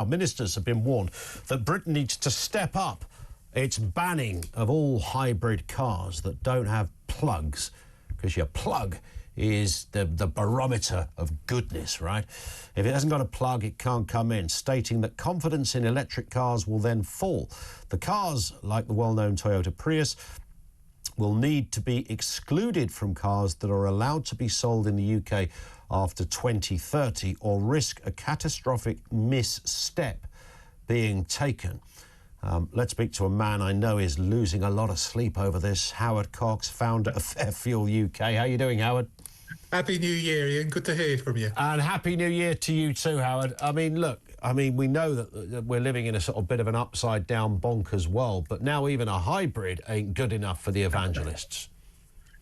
Our ministers have been warned that Britain needs to step up its banning of all hybrid cars that don't have plugs, because your plug is the barometer of goodness, right? If it hasn't got a plug, it can't come in, stating that confidence in electric cars will then fall. The cars, like the well-known Toyota Prius, will need to be excluded from cars that are allowed to be sold in the UK after 2030 or risk a catastrophic misstep being taken. Let's speak to a man I know is losing a lot of sleep over this. Howard Cox, founder of Fairfuel UK. How are you doing, Howard? Happy New Year, Ian. Good to hear from you. And Happy New Year to you too, Howard. I mean, look, we know that we're living in a sort of bit of an upside-down bonkers world, but now even a hybrid ain't good enough for the evangelists.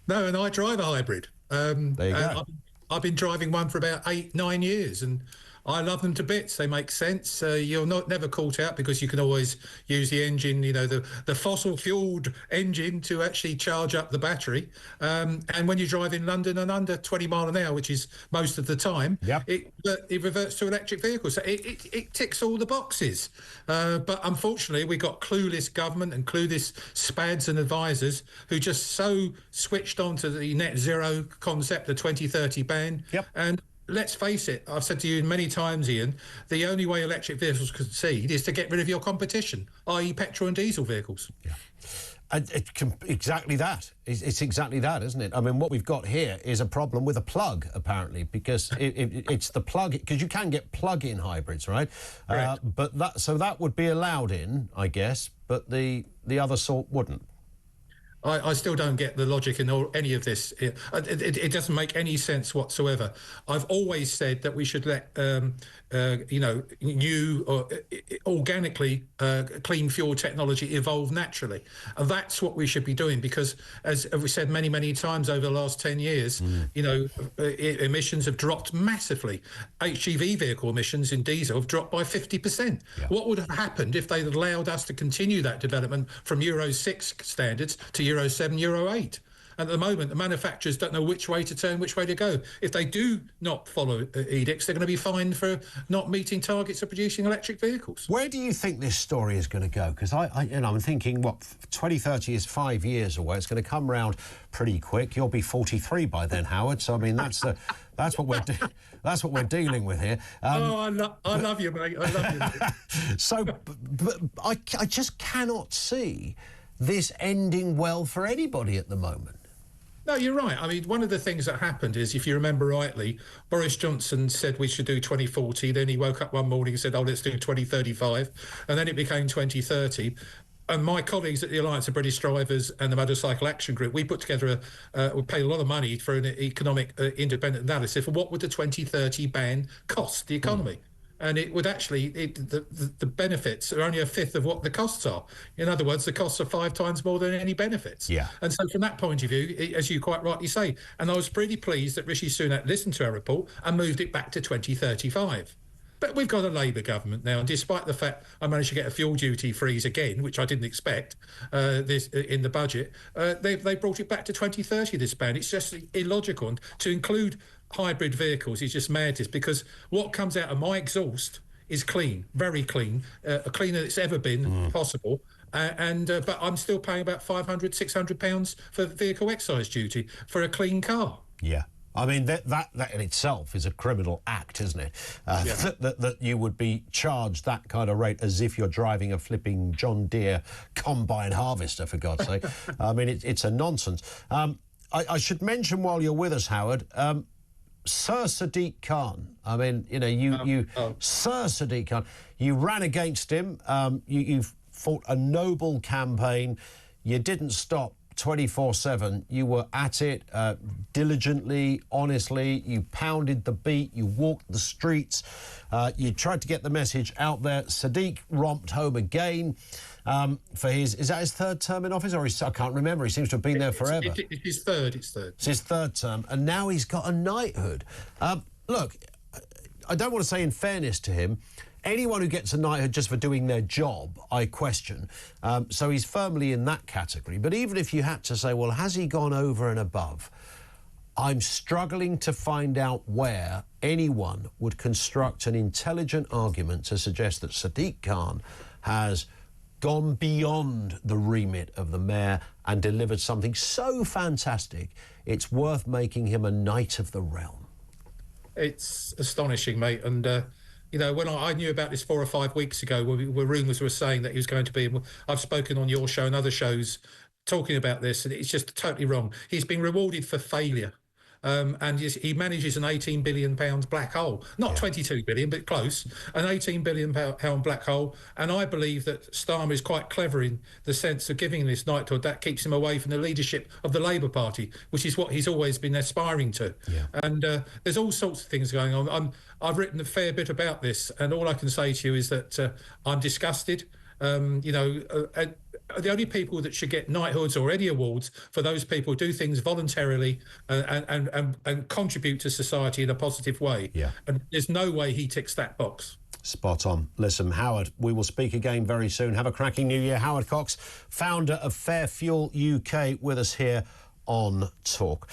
No, and I drive a hybrid. There you go. I've been driving one for about 8-9 years, and I love them to bits. They make sense. You're never caught out because you can always use the engine, you know, the fossil-fueled engine to actually charge up the battery. And when you drive in London and under 20 mile an hour, which is most of the time, yep, it reverts to electric vehicles. So it ticks all the boxes. But unfortunately, we've got clueless government and clueless spads and advisors who just so switched on to the net zero concept, the 2030 ban. Yep. And let's face it, I've said to you many times, Ian, the only way electric vehicles can succeed is to get rid of your competition, i.e. petrol and diesel vehicles. Yeah. Exactly that. It's exactly that, isn't it? I mean, what we've got here is a problem with a plug, apparently, because it's the plug, because you can get plug-in hybrids, right? But that would be allowed in, I guess, but the other sort wouldn't. I still don't get the logic in any of this. It doesn't make any sense whatsoever. I've always said that we should let, new or organically clean fuel technology evolve naturally. And that's what we should be doing because, as we said many, many times over the last 10 years, emissions have dropped massively. HGV vehicle emissions in diesel have dropped by 50%. Yeah. What would have happened if they'd allowed us to continue that development from Euro 6 standards to Euro 7, Euro 8? And at the moment, the manufacturers don't know which way to turn, which way to go. If they do not follow edicts, they're going to be fined for not meeting targets of producing electric vehicles. Where do you think this story is going to go? Because I'm thinking, 2030 is 5 years away. It's going to come round pretty quick. You'll be 43 by then, Howard. So I mean, that's what we're dealing with here. I love you, mate. I love you. Mate. So, but I just cannot see this ending well for anybody at the moment. No, you're right. I mean, one of the things that happened is, if you remember rightly, Boris Johnson said we should do 2040. Then he woke up one morning and said, oh, let's do 2035. And then it became 2030. And my colleagues at the Alliance of British Drivers and the Motorcycle Action Group, we put together, we paid a lot of money for an economic independent analysis of what would the 2030 ban cost the economy. And it would actually, the benefits are only a fifth of what the costs are. In other words, the costs are 5 times more than any benefits. Yeah. And so from that point of view, as you quite rightly say, and I was pretty pleased that Rishi Sunak listened to our report and moved it back to 2035. But we've got a Labour government now, and despite the fact I managed to get a fuel duty freeze again, which I didn't expect this in the budget, they brought it back to 2030, this ban. It's just illogical. And to include hybrid vehicles is just madness, because what comes out of my exhaust is clean, very clean, cleaner than it's ever been possible. But I'm still paying about £500, £600 for vehicle excise duty for a clean car. Yeah. I mean, that in itself is a criminal act, isn't it? That you would be charged that kind of rate as if you're driving a flipping John Deere combine harvester, for God's sake. I mean, it's a nonsense. I should mention while you're with us, Howard, Sir Sadiq Khan. I mean, Sir Sadiq Khan, you ran against him. You fought a noble campaign. You didn't stop 24/7. You were at it diligently, honestly. You pounded the beat. You walked the streets. You tried to get the message out there. Sadiq romped home again for is that his third term in office, or I can't remember. He seems to have been there forever. It's his third. It's his third term, and now he's got a knighthood. Look, I don't want to say in fairness to him, anyone who gets a knighthood just for doing their job, I question. So he's firmly in that category. But even if you had to say, well, has he gone over and above? I'm struggling to find out where anyone would construct an intelligent argument to suggest that Sadiq Khan has gone beyond the remit of the mayor and delivered something so fantastic, it's worth making him a knight of the realm. It's astonishing, mate. And, you know, when I knew about this 4 or 5 weeks ago, where rumours were saying that he was going to be, I've spoken on your show and other shows talking about this, and it's just totally wrong. He's been rewarded for failure. And he manages an £18 billion black hole, not 22 billion, but close, an £18 billion black hole. And I believe that Starmer is quite clever in the sense of giving this knighthood. That keeps him away from the leadership of the Labour Party, which is what he's always been aspiring to. Yeah. And there's all sorts of things going on. I've written a fair bit about this, and all I can say to you is that I'm disgusted. You know, the only people that should get knighthoods or any awards for those people who do things voluntarily and contribute to society in a positive way. Yeah. And there's no way he ticks that box. Spot on. Listen, Howard, we will speak again very soon. Have a cracking new year. Howard Cox, founder of Fairfuel UK, with us here on Talk.